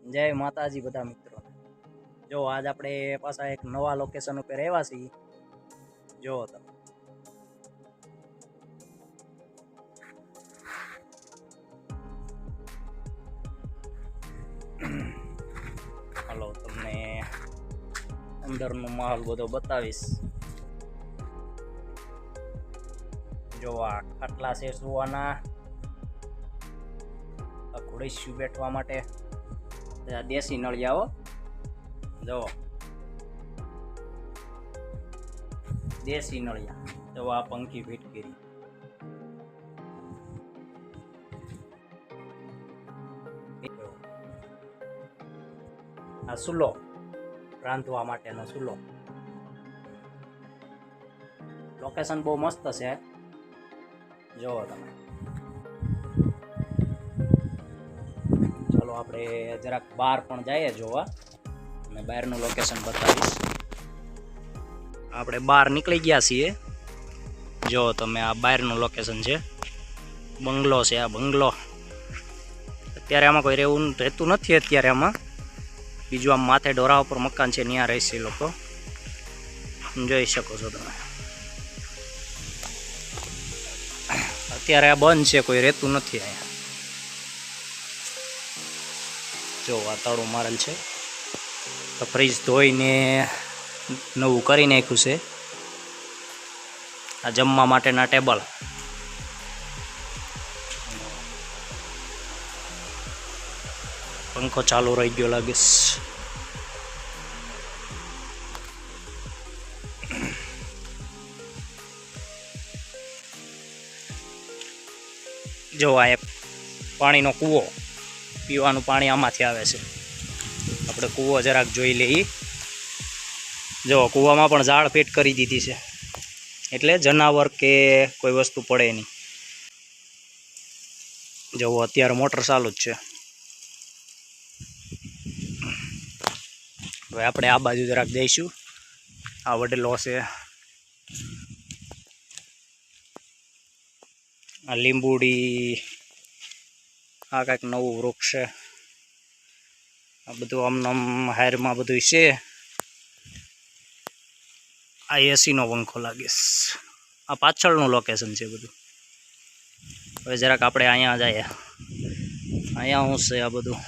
જય માતાજી બધા મિત્રો। જો આજ આપણે પાછા એક નવા લોકેશન ઉપર આવ્યા છીએ। જો તમે હાલો તમને અંદરનો માહોલ બધો બતાવીશ। જો આ ખાટલા છે સુવાના, આ ખુરશીઓ બેઠવા માટે, આ દેશી નળિયાઓ જો દેશી નળિયા, જો આ પંખી ફિટ કરી, આ ચૂલો રાંધવા માટેનો ચૂલો। લોકેશન બહુ મસ્ત છે, જોવો તમે। ચલો આપણે જરાક બહાર પણ જઈએ જોવા, અને બહારનું લોકેશન બતાવીશ। આપણે બહાર નીકળી ગયા છીએ, જો તમે આ બહારનું લોકેશન છે, બંગલો છે આ બંગલો। અત્યારે આમાં કોઈ રહેતું નથી અત્યારે આમાં, બીજું આમ માથે ઢોરા ઉપર મકાન છે ત્યાં રહેશે લોકો, જોઈ શકો છો તમે। અત્યારે આ બંધ છે, કોઈ રહેતું નથી અહીંયા। જો વાતાવરણ મારેલ છે, તો ફ્રીજ ધોઈને નવું કરી નાખ્યું છે। આ જમવા માટેના ટેબલ, પંખો ચાલુ રહી ગયો લાગે છે। જો આ એક પાણીનો કૂવો, પીવાનું પાણી આમાંથી આવે છે। આપણે કૂવો જરાક જોઈ લઈએ। જો કૂવામાં પણ ઝાડ ફિટ કરી દીધી છે, એટલે જનાવર કે કોઈ વસ્તુ પડે નહીં। જો અત્યારે મોટર ચાલુ જ છે। હવે આપણે આ બાજુ જરાક જઈશું। આ વડલો છે, આ લીંબુડી, આ કંઈક નવું વૃક્ષ છે, આ બધું આમ હાયરમાં બધું છે। આ એસીનો પંખો લાગે, આ પાછળનું લોકેશન છે બધું। હવે જરાક આપણે અહીંયા જઈએ, અહીંયા શું છે આ બધું,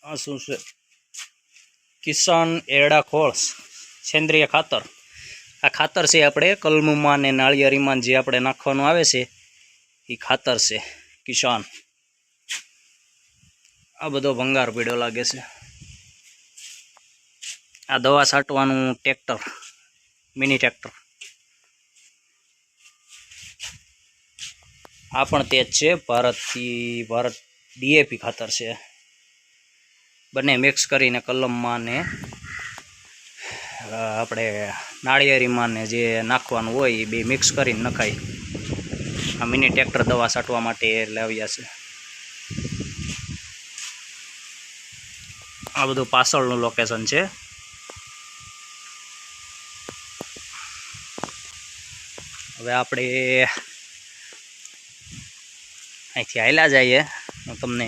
આ શું છે, કિસાન એરડા ખોળ સેન્દ્રિય ખાતર। આ ખાતર છે આપણે કલમમાં ને નાળિયેરીમાં જે આપણે નાખવાનું આવે છે એ ખાતર છે કિસાન। આ બધો ભંગાર પીડ્યો લાગે છે। આ દવા છાંટવાનું ટ્રેક્ટર, મિની ટ્રેક્ટર, આ પણ તે જ છે, ભારત ડીએપી ખાતર છે। બંને મિક્સ કરીને કલમમાં ને આપણે નાળિયેરીમાં ને જે નાખવાનું હોય એ બે મિક્સ કરીને નખાય। આ મિની ટ્રેક્ટર દવા છાંટવા માટે લાવ્યા છે। આ બધું પાછળનું લોકેશન છે। હવે આપણે અહીંથી હાલ્યા જઈએ, તમને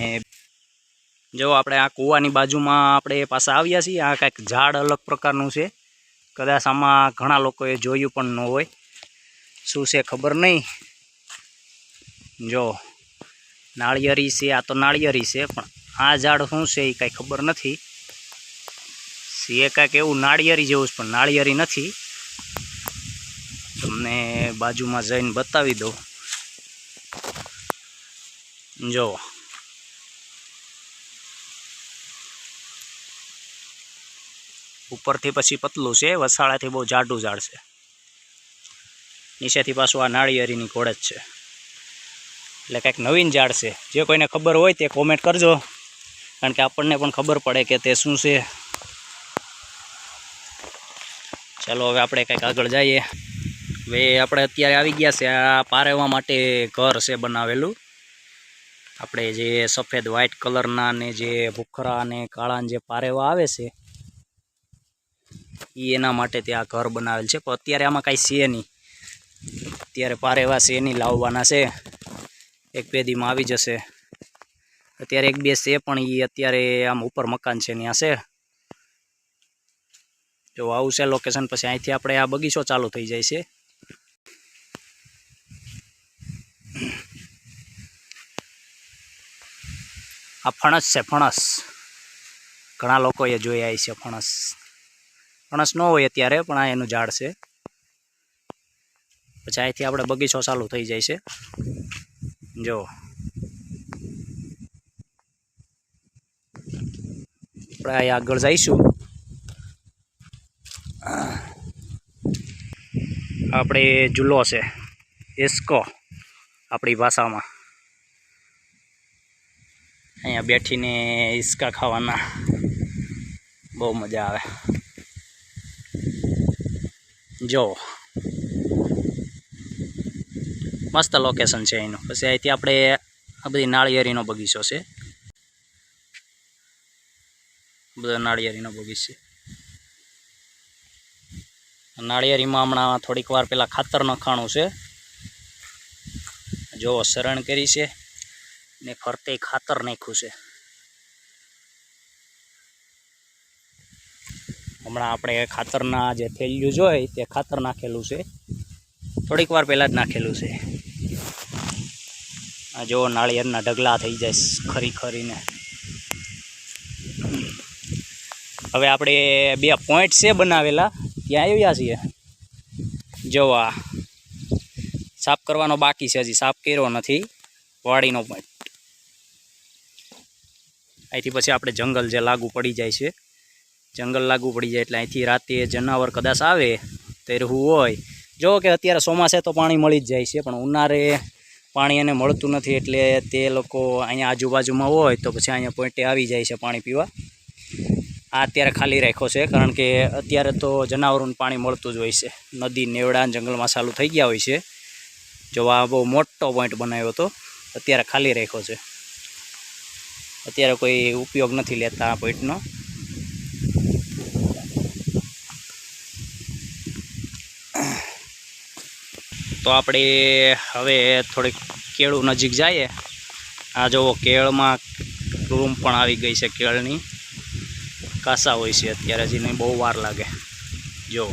જો આપણે આ કૂવાની બાજુમાં આપણે પાછા આવ્યા છીએ। આ કંઈક ઝાડ અલગ પ્રકારનું છે, કદાચ આમાં ઘણા લોકોએ જોયું પણ ન હોય, શું છે ખબર નહીં। જો નાળિયેરી છે, આ તો નાળિયેરી છે, પણ આ ઝાડ શું છે એ કાંઈ ખબર નથી। એ કાંઈક એવું નાળિયેરી જેવું છે, પણ નાળિયેરી નથી। તમને બાજુમાં જઈને બતાવી દઉં, જો ઉપરથી પછી પતલું છે, વસાળાથી બહુ જાડું ઝાડ છે, નીચેથી પાછું આ નાળિયેરીની ઘોડ જ છે, એટલે કંઈક નવીન ઝાડ છે। જે કોઈને ખબર હોય તે કોમેન્ટ કરજો, કારણ કે આપણને પણ ખબર પડે કે તે શું છે। ચાલો હવે આપણે કંઈક આગળ જઈએ। હવે આપણે અત્યારે આવી ગયા છે, આ પારેવા માટે ઘર છે બનાવેલું। આપણે જે સફેદ વ્હાઇટ કલરના ને જે ભૂખરા અને કાળા જે પારેવા આવે છે એ એના માટે ત્યાં ઘર બનાવેલ છે, પણ અત્યારે આમાં કાંઈ છે નહીં। અત્યારે પારેવા છે એની લાવવાના છે, એક બે દીમાં આવી જશે. અત્યારે એક બે છે પણ એ અત્યારે આમ ઉપર મકાન છે ત્યાં છે. જો આવું છે લોકેશન. પછી અહીંથી આપણે આ બગીચો ચાલુ થઈ જાય છે. આ ફણસ છે, ફણસ. ઘણા લોકોએ જોયા છે ફણસ. ફણસ ન હોય અત્યારે, પણ આ એનું ઝાડ છે. પછી અહીંથી આપણે બગીચો ચાલુ થઈ જાય છે. જો આપણે અહીં આગળ જઈશું. આપણે ઝૂલો છે, હિસકો આપણી ભાષામાં. અહીંયા બેઠીને હિસકા ખાવાના બહુ મજા આવે. જો મસ્ત લોકેશન છે એનું. પછી અહીંથી આપણે આ બધી નાળિયેરીનો બગીચો છે, બધો નાળિયેરીનો બગીચો છે. નાળિયેરીમાં હમણાં થોડીક વાર પહેલાં ખાતર નખાણું છે. જો શરણ કરી છે ને ફરતે ખાતર નાખ્યું છે. હમણાં આપણે ખાતરના જે થેલિયું જોઈ તે ખાતર નાખેલું છે, થોડીક વાર પહેલાં જ નાખેલું છે. આ જો નાળિયેરના ઢગલા થઈ જાય ખરી ખરીને. હવે આપણે બે પોઈન્ટ છે બનાવેલા, ત્યાં આવ્યા છીએ. જો આ સાફ કરવાનો બાકી છે, હજી સાફ કર્યો નથી. વાડીનો પોઈન્ટ. અહીંથી પછી આપણે જંગલ જે લાગુ પડી જાય છે, જંગલ લાગુ પડી જાય એટલે અહીંથી રાતે જનાવર કદાચ આવે તો રહેવું હોય. જો કે અત્યારે ચોમાસે તો પાણી મળી જ જાય છે, પણ ઉનાળે પાણી એને મળતું નથી. એટલે તે લોકો અહીંયા આજુબાજુમાં હોય તો પછી અહીંયા પોઈન્ટે આવી જાય છે પાણી પીવા. આ અત્યારે ખાલી રાખ્યો છે, કારણ કે અત્યારે તો જનાવરોને પાણી મળતું જ હોય છે. નદી, નેવડા, જંગલમાં ચાલુ થઈ ગયા હોય છે. જો આ બહુ મોટો પોઈન્ટ બનાવ્યો હતો, અત્યારે ખાલી રાખ્યો છે. અત્યારે કોઈ ઉપયોગ નથી લેતા આ પોઈન્ટનો. તો આપણે હવે થોડીક કેળું નજીક જઈએ. આ જુઓ કેળમાં રૂમ પણ આવી ગઈ છે. કેળની કાસા હોય છે અત્યારે, હજી નહીં, બહુ વાર લાગે. જો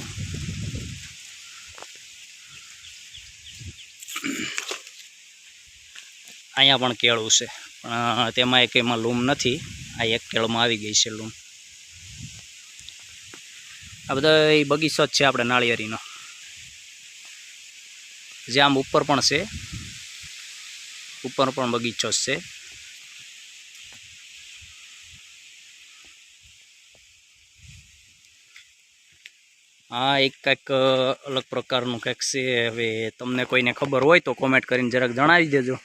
અહીંયા પણ કેળું છે, પણ તેમાં એકેયમાં લૂમ નથી. આ એક કેળમાં આવી ગઈ છે લૂમ. આ બધા બગીચો જ છે આપણે નાળિયેરીનો. જે આમ ઉપર પણ છે, ઉપર પણ બગીચો જ છે. હા, એક કંઈક અલગ પ્રકારનું કંઈક છે. હવે તમને કોઈને ખબર હોય તો કોમેન્ટ કરીને જરાક જણાવી દેજો.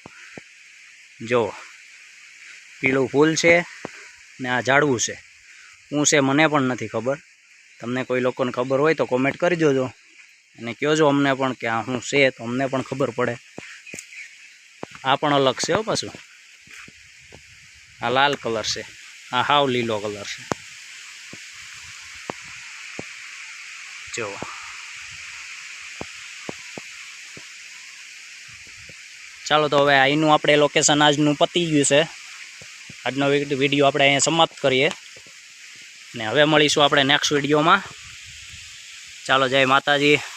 જો પીળું ફૂલ છે ને આ ઝાડવું છે. શું છે મને પણ નથી ખબર. તમને કોઈ લોકોને ખબર હોય તો કોમેન્ટ કરી દેજો અને કહેજો અમને પણ કે આ શું છે, તો અમને પણ ખબર પડે. આ પણ અલગ છે હો પાછું. આ લાલ કલર છે, આ હાવ લીલો કલર છે. જો ચાલો, તો હવે અહીંનું આપણે લોકેશન આજનું પતી ગયું છે. આજનો વિડીયો આપણે અહીંયા સમાપ્ત કરીએ ને હવે મળીશું આપણે નેક્સ્ટ વિડીયોમાં. ચાલો, જય માતાજી.